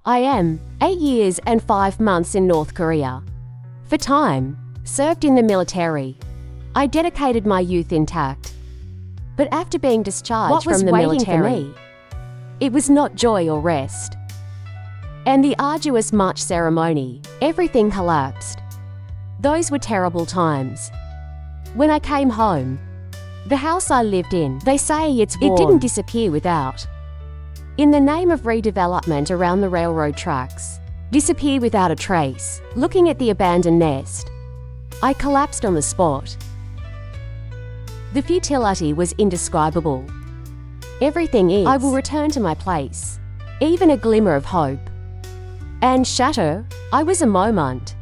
I am 8 years and 5 months in North Korea. For time, served in the military. I dedicated my youth intact. But after being discharged from the military, it was not joy or rest. And the arduous march ceremony, everything collapsed. Those were terrible times. When I came home, the house I lived in, they say it didn't disappear without. In the name of redevelopment around the railroad tracks, disappear without a trace. Looking at the abandoned nest, I collapsed on the spot. The futility was indescribable. Everything is, I will return to my place, even a glimmer of hope. And shatter, I was a moment.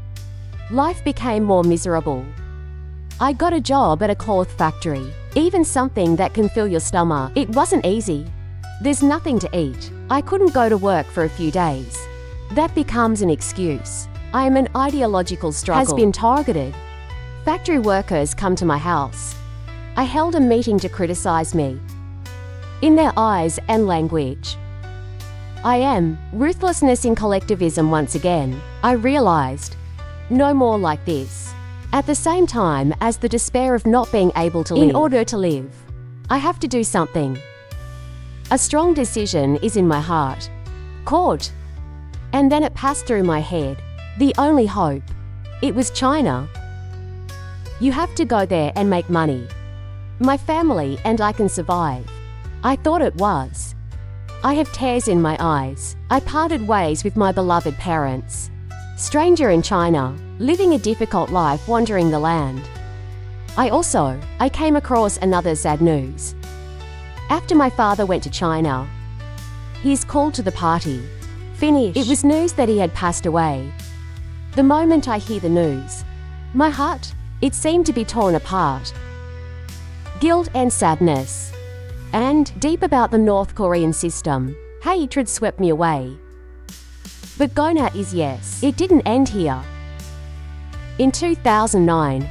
Life became more miserable. I got a job at a cloth factory, even something that can fill your stomach. It wasn't easy. There's nothing to eat. I couldn't go to work for a few days. That becomes an excuse. I am an ideological struggle. Has been targeted. Factory workers come to my house. I held a meeting to criticize me. In their eyes and language, I am ruthlessness in collectivism once again. I realized, no more like this. At the same time as the despair of not being able to live. In order to live, I have to do something. A strong decision is in my heart. Caught. And then it passed through my head. The only hope. It was China. You have to go there and make money. My family and I can survive. I thought it was. I have tears in my eyes. I parted ways with my beloved parents. Stranger in China, living a difficult life wandering the land. I came across another sad news. After my father went to China, he's called to the party. Finish. It was news that he had passed away. The moment I hear the news, my heart, it seemed to be torn apart. Guilt and sadness. And, deep about the North Korean system, hatred swept me away. But Gonat is yes. It didn't end here. In 2009,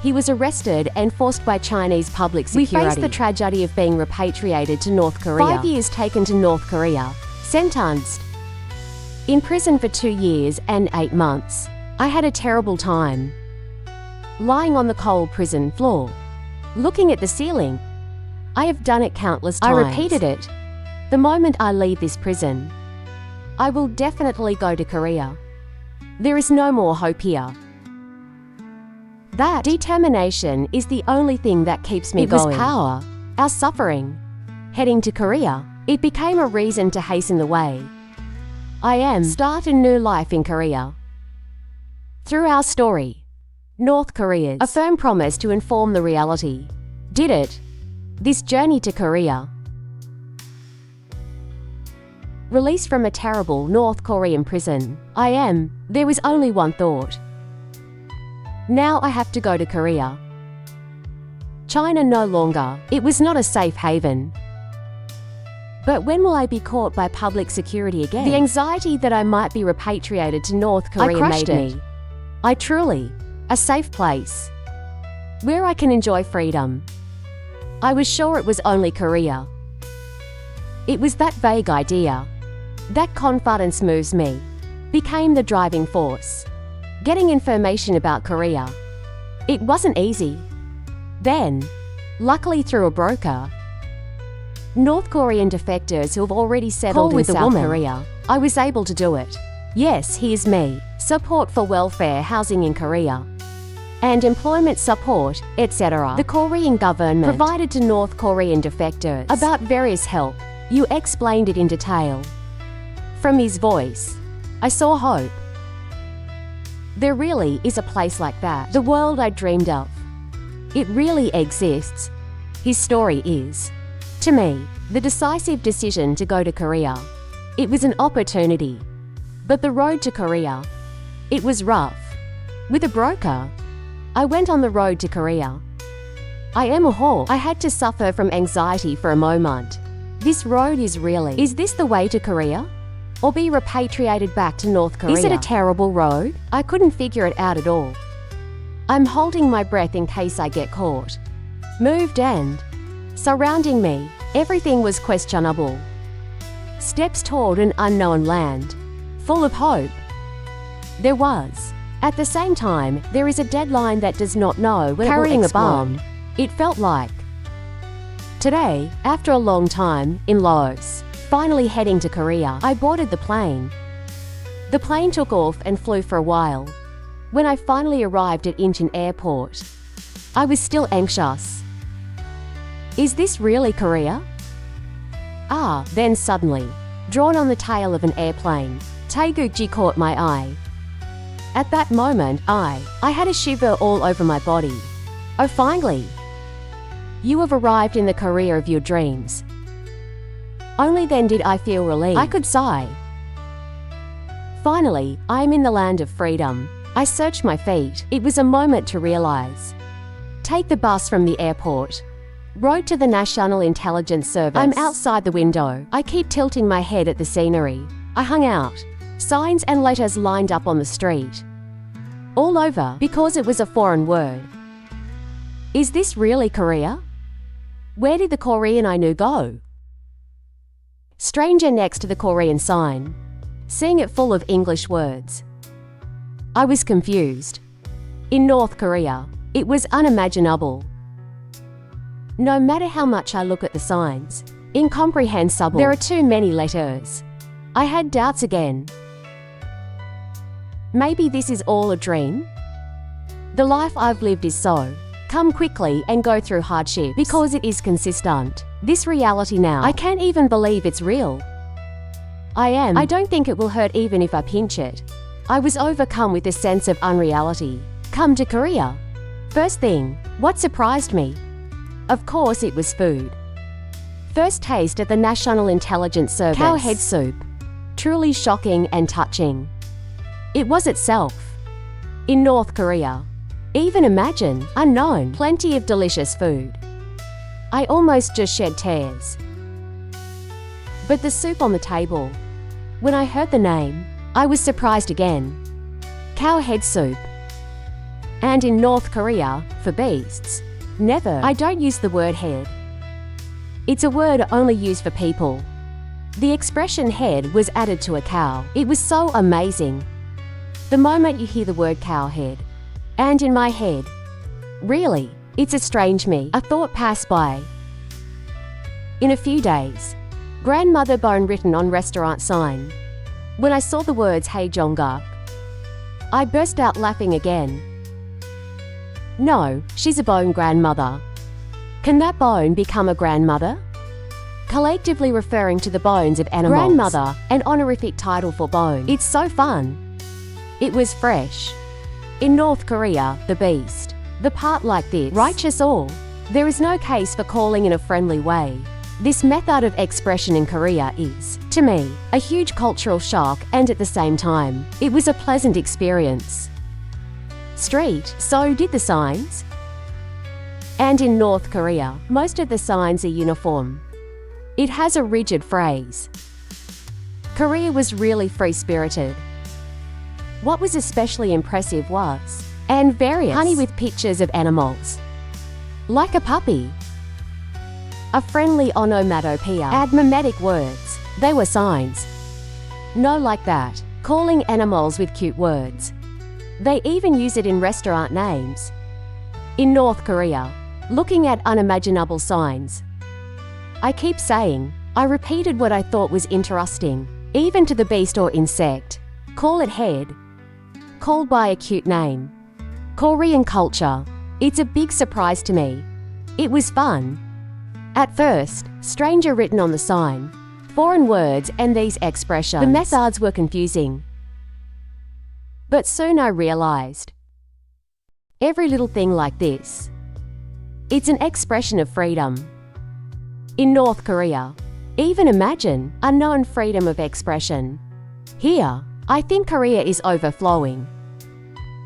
he was arrested and forced by Chinese public security. We faced the tragedy of being repatriated to North Korea. 5 years taken to North Korea. Sentenced. In prison for 2 years and 8 months. I had a terrible time. Lying on the cold prison floor. Looking at the ceiling. I have done it countless times. I repeated it. The moment I leave this prison, I will definitely go to Korea. There is no more hope here. That determination is the only thing that keeps me going. It was power, our suffering. Heading to Korea, it became a reason to hasten the way. Start a new life in Korea. Through our story, North Korea's a firm promise to inform the reality. Did it. This journey to Korea. Released from a terrible North Korean prison, there was only one thought. Now I have to go to Korea. China no longer, it was not a safe haven. But when will I be caught by public security again? The anxiety that I might be repatriated to North Korea made me. A safe place. Where I can enjoy freedom. I was sure it was only Korea. It was that vague idea. That confidence moves me. Became the driving force. Getting information about Korea. It wasn't easy. Then, luckily through a broker, North Korean defectors who have already settled in South Korea, I was able to do it. Yes, here's me. Support for welfare housing in Korea. And employment support, etc. The Korean government provided to North Korean defectors about various help. You explained it in detail. From his voice, I saw hope. There really is a place like that. The world I dreamed of. It really exists. His story is, to me, the decisive decision to go to Korea. It was an opportunity. But the road to Korea, it was rough. With a broker, I went on the road to Korea. I am a whore. I had to suffer from anxiety for a moment. This road is really... Is this the way to Korea? Or be repatriated back to North Korea? Is it a terrible road? I couldn't figure it out at all. I'm holding my breath in case I get caught. Moved and surrounding me, everything was questionable. Steps toward an unknown land. Full of hope. There was. At the same time, there is a deadline that does not know when carrying a bomb. It felt like. Today, after a long time, in Laos, finally heading to Korea, I boarded the plane. The plane took off and flew for a while. When I finally arrived at Incheon Airport, I was still anxious. Is this really Korea? Then suddenly, drawn on the tail of an airplane, Taegukji caught my eye. At that moment, I had a shiver all over my body. Oh, finally! You have arrived in the Korea of your dreams. Only then did I feel relieved. I could sigh. Finally, I am in the land of freedom. I searched my feet. It was a moment to realize. Take the bus from the airport. Rode to the National Intelligence Service. I'm outside the window. I keep tilting my head at the scenery. I hung out. Signs and letters lined up on the street. All over, because it was a foreign word. Is this really Korea? Where did the Korean I knew go? Stranger next to the Korean sign, seeing it full of English words. I was confused. In North Korea, it was unimaginable. No matter how much I look at the signs, incomprehensible. There are too many letters. I had doubts again. Maybe this is all a dream? The life I've lived is so. Come quickly and go through hardship because it is consistent. This reality now, I can't even believe it's real. I don't think it will hurt even if I pinch it. I was overcome with a sense of unreality. Come to Korea. First thing, what surprised me? Of course it was food. First taste at the National Intelligence Service. Cow head soup. Truly shocking and touching. It was itself. In North Korea. Even imagine, unknown, plenty of delicious food. I almost just shed tears. But the soup on the table. When I heard the name, I was surprised again. Cow head soup. And in North Korea, for beasts. Never. I don't use the word head. It's a word only used for people. The expression head was added to a cow. It was so amazing. The moment you hear the word cow head. And in my head. Really, it's a strange me. A thought passed by. In a few days. Grandmother bone written on restaurant sign. When I saw the words Hey Jonguk, I burst out laughing again. No, she's a bone grandmother. Can that bone become a grandmother? Collectively referring to the bones of animals. Grandmother, an honorific title for bone. It's so fun. It was fresh. In North Korea, the beast. The part like this. Righteous all. There is no case for calling in a friendly way. This method of expression in Korea is, to me, a huge cultural shock and at the same time, it was a pleasant experience. Street, so did the signs? And in North Korea, most of the signs are uniform. It has a rigid phrase. Korea was really free-spirited. What was especially impressive was, and various, honey with pictures of animals. Like a puppy. A friendly onomatopoeia. Add mimetic words. They were signs. No like that. Calling animals with cute words. They even use it in restaurant names. In North Korea, looking at unimaginable signs. I keep saying, I repeated what I thought was interesting, even to the beast or insect. Call it head. Called by a cute name. Korean culture. It's a big surprise to me. It was fun. At first, stranger written on the sign. Foreign words and these expressions. The methods were confusing. But soon I realized. Every little thing like this. It's an expression of freedom. In North Korea, even imagine unknown freedom of expression. Here, I think Korea is overflowing.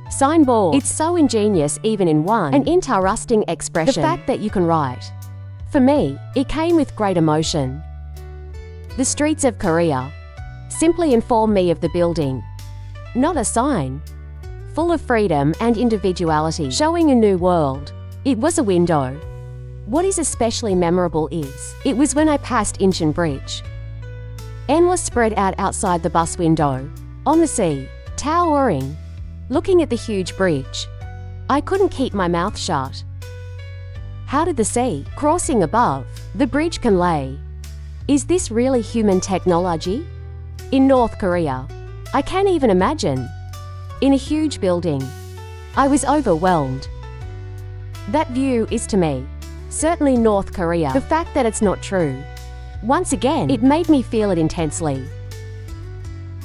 Signboard. It's so ingenious even in one. An interesting expression. The fact that you can write. For me, it came with great emotion. The streets of Korea simply inform me of the building. Not a sign. Full of freedom and individuality, showing a new world. It was a window. What is especially memorable is, it was when I passed Incheon Bridge. Anne was spread out outside the bus window, on the sea, towering, looking at the huge bridge. I couldn't keep my mouth shut. How did the sea, crossing above, the bridge can lay? Is this really human technology? In North Korea, I can't even imagine. In a huge building, I was overwhelmed. That view is to me, certainly North Korea. The fact that it's not true, once again, it made me feel it intensely.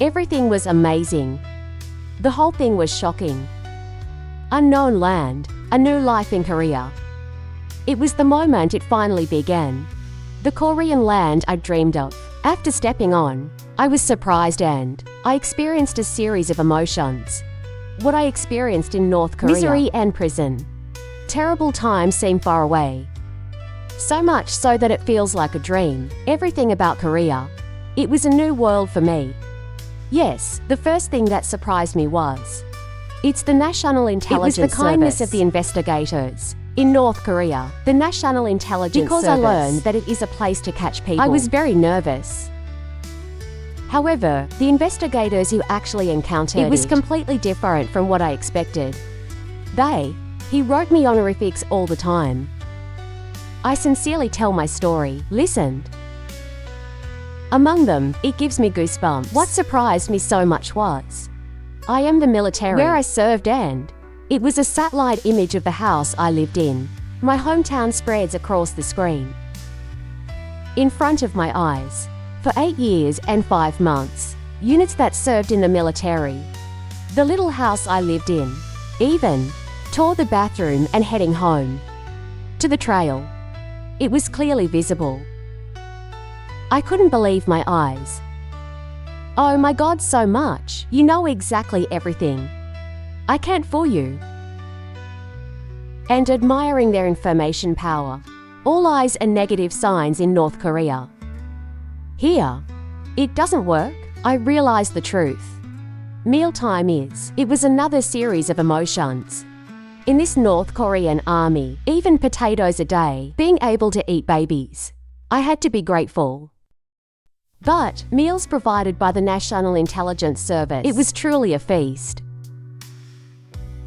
Everything was amazing. The whole thing was shocking. Unknown land, a new life in Korea. It was the moment it finally began. The Korean land I dreamed of. After stepping on, I was surprised and I experienced a series of emotions. What I experienced in North Korea: misery and prison. Terrible times seem far away. So much so that it feels like a dream. Everything about Korea. It was a new world for me. Yes, the first thing that surprised me was, it's the National Intelligence Service. It was the kindness of the investigators. In North Korea, the National Intelligence Service. Because I learned that it is a place to catch people, I was very nervous. However, the investigators who actually encountered it was completely different from what I expected. He wrote me honorifics all the time. I sincerely tell my story, listened. Among them, it gives me goosebumps. What surprised me so much was, I am the military where I served, and it was a satellite image of the house I lived in. My hometown spreads across the screen. In front of my eyes. For 8 years and 5 months, units that served in the military. The little house I lived in. Even tore the bathroom and heading home. To the trail. It was clearly visible. I couldn't believe my eyes. Oh my God, so much. You know exactly everything. I can't fool you. And admiring their information power. All eyes and negative signs in North Korea. Here, it doesn't work. I realized the truth. Mealtime is. It was another series of emotions. In this North Korean army, even potatoes a day, being able to eat babies. I had to be grateful. But meals provided by the National Intelligence Service, it was truly a feast.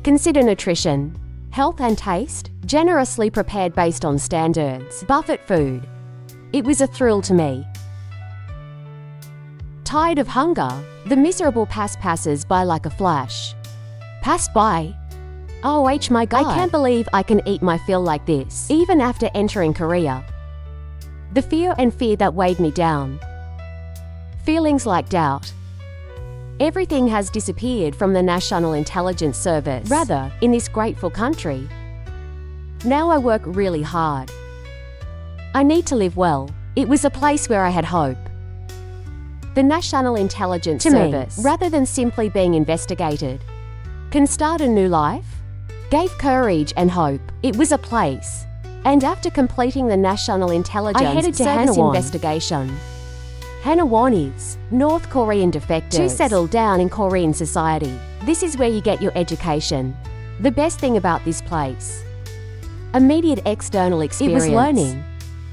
Consider nutrition, health and taste, generously prepared based on standards, buffet food. It was a thrill to me. Tired of hunger, the miserable passes by like a flash. Passed by. Oh my God, I can't believe I can eat my fill like this, even after entering Korea. The fear that weighed me down. Feelings like doubt. Everything has disappeared from the National Intelligence Service. Rather, in this grateful country. Now I work really hard. I need to live well. It was a place where I had hope. The National Intelligence Service, rather than simply being investigated, can start a new life, gave courage and hope. It was a place. And after completing the National Intelligence I headed to Service investigation. Hanwon is North Korean defectors to settle down in Korean society. This is where you get your education. The best thing about this place. Immediate external experience. It was learning.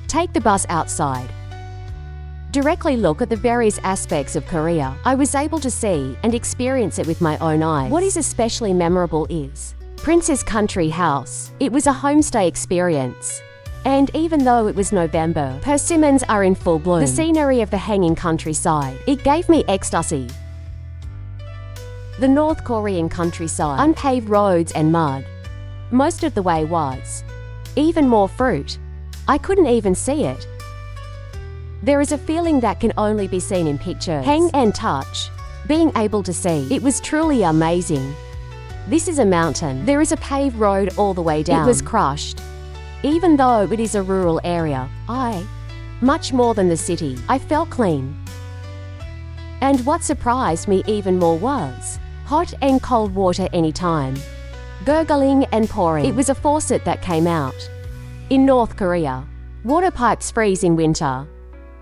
Take the bus outside. Directly look at the various aspects of Korea. I was able to see and experience it with my own eyes. What is especially memorable is Prince's Country House. It was a homestay experience. And even though it was November, persimmons are in full bloom. The scenery of the hanging countryside, it gave me ecstasy. The North Korean countryside, unpaved roads and mud. Most of the way was. Even more fruit. I couldn't even see it. There is a feeling that can only be seen in pictures. Hang and touch. Being able to see. It was truly amazing. This is a mountain. There is a paved road all the way down. It was crushed. Even though it is a rural area, much more than the city, I felt clean. And what surprised me even more was hot and cold water anytime. Gurgling and pouring. It was a faucet that came out. In North Korea, water pipes freeze in winter.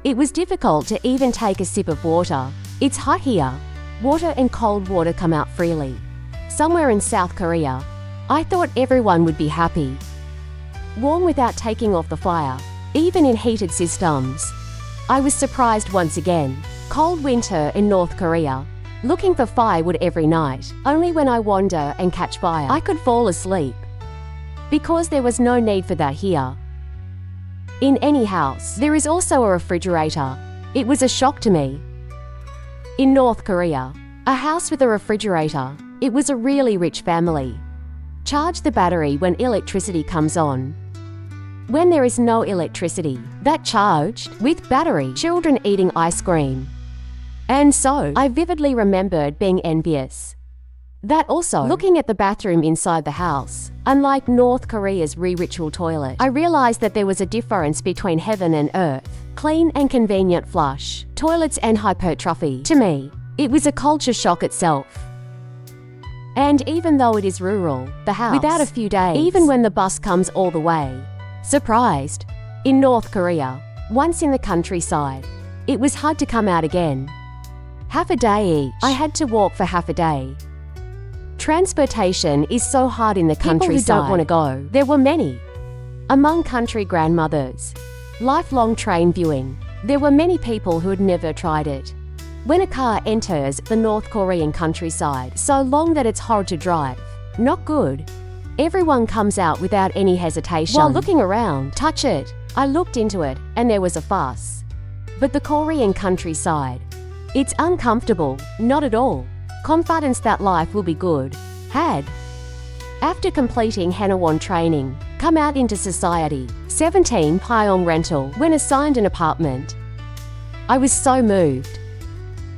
It was difficult to even take a sip of water. It's hot here. Water and cold water come out freely. Somewhere in South Korea, I thought everyone would be happy. Warm without taking off the fire, even in heated systems. I was surprised once again. Cold winter in North Korea. Looking for firewood every night. Only when I wander and catch fire, I could fall asleep. Because there was no need for that here. In any house, there is also a refrigerator. It was a shock to me. In North Korea, a house with a refrigerator. It was a really rich family. Charge the battery when electricity comes on. When there is no electricity, that charged with battery, children eating ice cream. And so, I vividly remembered being envious. That also, looking at the bathroom inside the house, unlike North Korea's re-ritual toilet, I realized that there was a difference between heaven and earth. Clean and convenient flush, toilets and hypertrophy. To me, it was a culture shock itself. And even though it is rural, the house, without a few days, even when the bus comes all the way, surprised. In North Korea, once in the countryside, it was hard to come out again. Half a day each. I had to walk for half a day. Transportation is so hard in the countryside. People who don't want to go. There were many. Among country grandmothers, lifelong train viewing. There were many people who had never tried it. When a car enters the North Korean countryside, so long that it's hard to drive, not good. Everyone comes out without any hesitation. While looking around, touch it. I looked into it, and there was a fuss. But the Korean countryside, it's uncomfortable, not at all. Confidence that life will be good. Had. After completing Hanawon training, come out into society, 17 Pyong rental, when assigned an apartment. I was so moved.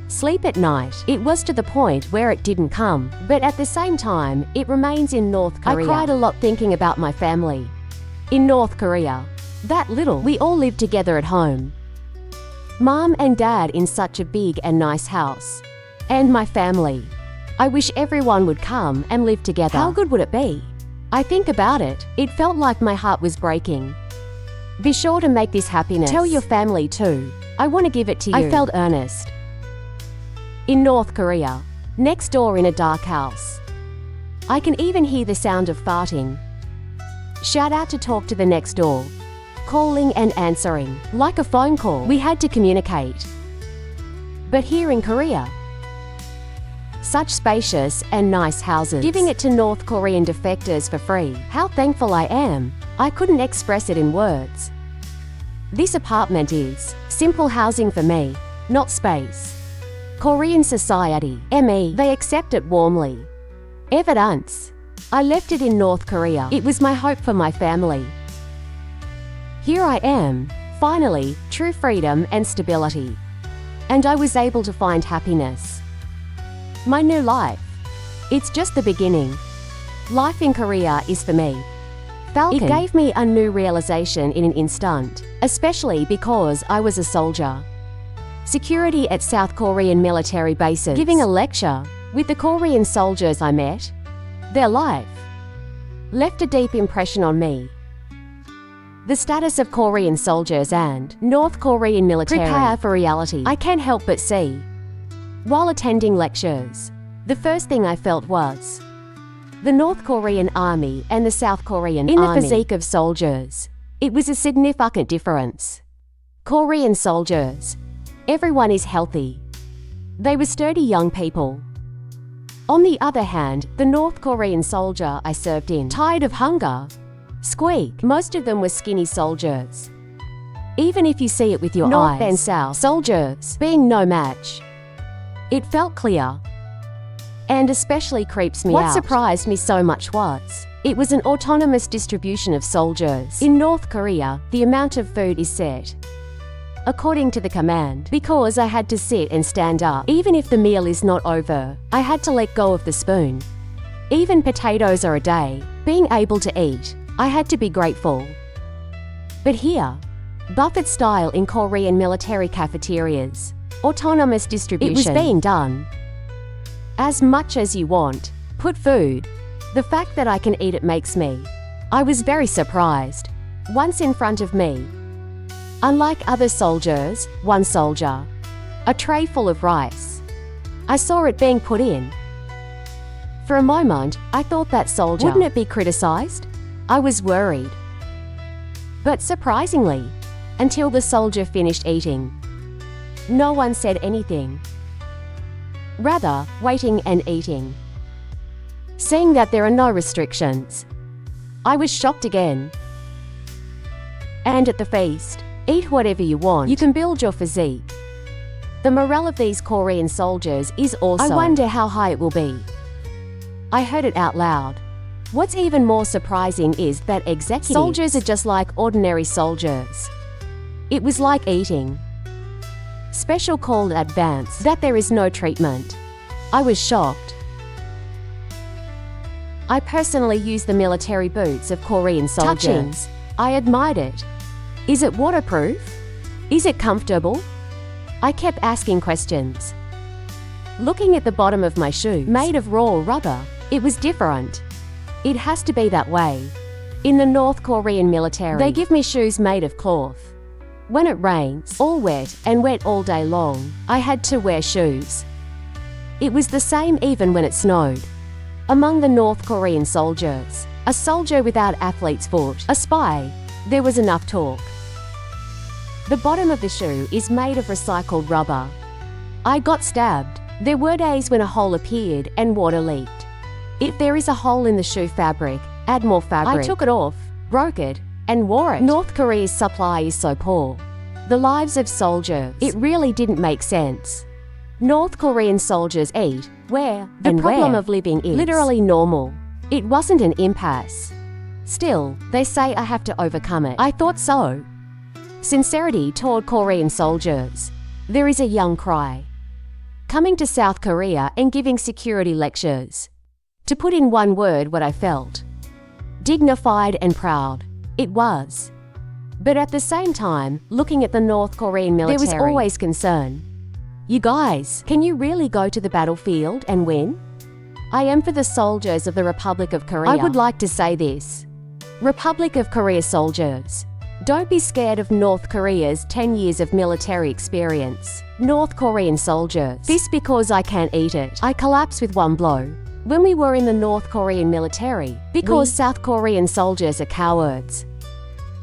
Sleep at night, it was to the point where it didn't come, but at the same time, it remains in North Korea. I cried a lot thinking about my family. In North Korea, that little, we all lived together at home. Mom and Dad in such a big and nice house. And my family. I wish everyone would come and live together. How good would it be? I think about it, it felt like my heart was breaking. Be sure to make this happiness. Tell your family too. I want to give it to you. I felt earnest. In North Korea, next door in a dark house. I can even hear the sound of farting. Shout out to talk to the next door. Calling and answering, like a phone call. We had to communicate. But here in Korea, such spacious and nice houses, giving it to North Korean defectors for free. How thankful I am. I couldn't express it in words. This apartment is simple housing for me, not space. Korean society, ME, they accept it warmly. Evidence. I left it in North Korea. It was my hope for my family. Here I am, finally, true freedom and stability. And I was able to find happiness. My new life. It's just the beginning. Life in Korea is for me. Falcon. It gave me a new realization in an instant, especially because I was a soldier. Security at South Korean military bases. Giving a lecture with the Korean soldiers I met. Their life left a deep impression on me. The status of Korean soldiers and North Korean military prepare for reality. I can't help but see. While attending lectures, the first thing I felt was the North Korean army and the South Korean army. In the physique of soldiers, it was a significant difference. Korean soldiers, everyone is healthy. They were sturdy young people. On the other hand, the North Korean soldier I served in, tired of hunger, squeak. Most of them were skinny soldiers. Even if you see it with your eyes. North and South soldiers being no match. It felt clear. And especially creeps me out. What surprised me so much was, it was an autonomous distribution of soldiers. In North Korea, the amount of food is set according to the command. Because I had to sit and stand up, even if the meal is not over, I had to let go of the spoon. Even potatoes are a day. Being able to eat, I had to be grateful. But here, buffet style in Korean military cafeterias, autonomous distribution, it was being done. As much as you want, put food. The fact that I can eat it makes me. I was very surprised. Once in front of me. Unlike other soldiers, one soldier. A tray full of rice. I saw it being put in. For a moment, I thought that soldier, wouldn't it be criticized? I was worried. But surprisingly, until the soldier finished eating, No one said anything. Rather, waiting and eating. Seeing that there are no restrictions, I was shocked again. And at the feast, eat whatever you want. You can build your physique. The morale of these Korean soldiers is also, I wonder how high it will be. I heard it out loud. What's even more surprising is that executives, soldiers are just like ordinary soldiers. It was like eating. Special called advance, that there is no treatment. I was shocked. I personally use the military boots of Korean soldiers. I admired it. Is it waterproof? Is it comfortable? I kept asking questions. Looking at the bottom of my shoe, made of raw rubber, it was different. It has to be that way. In the North Korean military, they give me shoes made of cloth. When it rains, all wet and wet all day long, I had to wear shoes. It was the same even when it snowed. Among the North Korean soldiers, a soldier without athlete's foot, a spy, there was enough talk. The bottom of the shoe is made of recycled rubber. I got stabbed. There were days when a hole appeared and water leaked. If there is a hole in the shoe fabric, add more fabric. I took it off, broke it, and wore it. North Korea's supply is so poor. The lives of soldiers, it really didn't make sense. North Korean soldiers eat, wear, the problem of living is literally normal. It wasn't an impasse. Still, they say I have to overcome it. I thought so. Sincerity toward Korean soldiers. There is a young cry. Coming to South Korea and giving security lectures. To put in one word what I felt. Dignified and proud. It was. But at the same time, looking at the North Korean military, there was always concern. You guys, can you really go to the battlefield and win? I am for the soldiers of the Republic of Korea. I would like to say this. Republic of Korea soldiers. Don't be scared of North Korea's 10 years of military experience. North Korean soldiers. This because I can't eat it. I collapse with one blow. When we were in the North Korean military, because South Korean soldiers are cowards.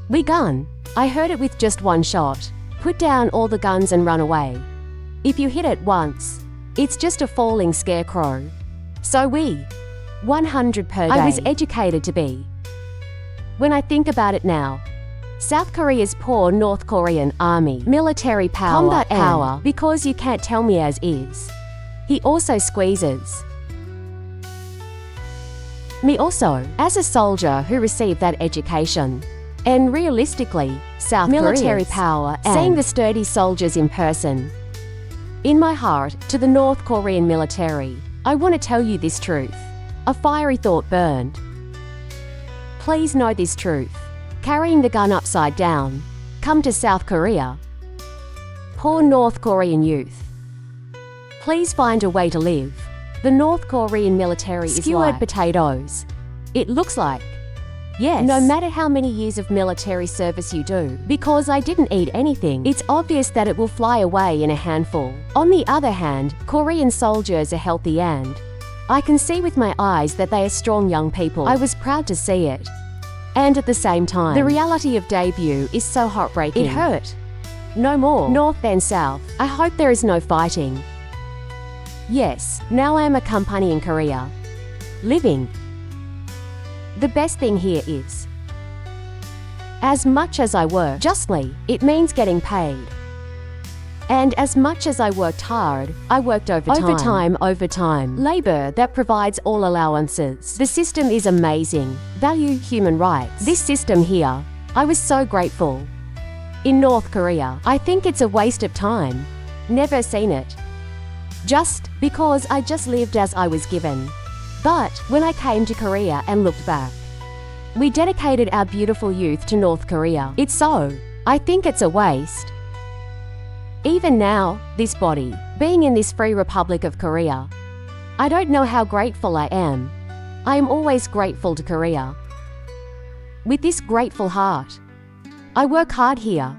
We gun. I heard it with just one shot. Put down all the guns and run away. If you hit it once, it's just a falling scarecrow. So 100 per day. I was educated to be. When I think about it now, South Korea's poor North Korean army, military power, combat power, because you can't tell me as is. He also squeezes me also, as a soldier who received that education. And realistically, South military power and seeing the sturdy soldiers in person. In my heart, to the North Korean military, I want to tell you this truth. A fiery thought burned. Please know this truth. Carrying the gun upside down. Come to South Korea. Poor North Korean youth. Please find a way to live. The North Korean military is like potatoes. It looks like. Yes. No matter how many years of military service you do, because I didn't eat anything, it's obvious that it will fly away in a handful. On the other hand, Korean soldiers are healthy and I can see with my eyes that they are strong young people. I was proud to see it. And at the same time, the reality of debut is so heartbreaking. It hurt. No more. North and South. I hope there is no fighting. Yes, now I am a company in Korea. Living. The best thing here is, as much as I work justly, it means getting paid. And as much as I worked hard, I worked overtime. Labor that provides all allowances. The system is amazing. Value human rights. This system here, I was so grateful. In North Korea, I think it's a waste of time. Never seen it. Just because I just lived as I was given. But when I came to Korea and looked back, we dedicated our beautiful youth to North Korea. It's so. I think it's a waste. Even now, this body, being in this free Republic of Korea, I don't know how grateful I am. I am always grateful to Korea. With this grateful heart, I work hard here.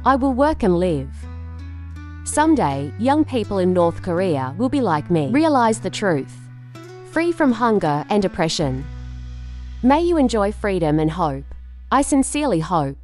I will work and live. Someday, young people in North Korea will be like me, realize the truth. Free from hunger and oppression. May you enjoy freedom and hope. I sincerely hope.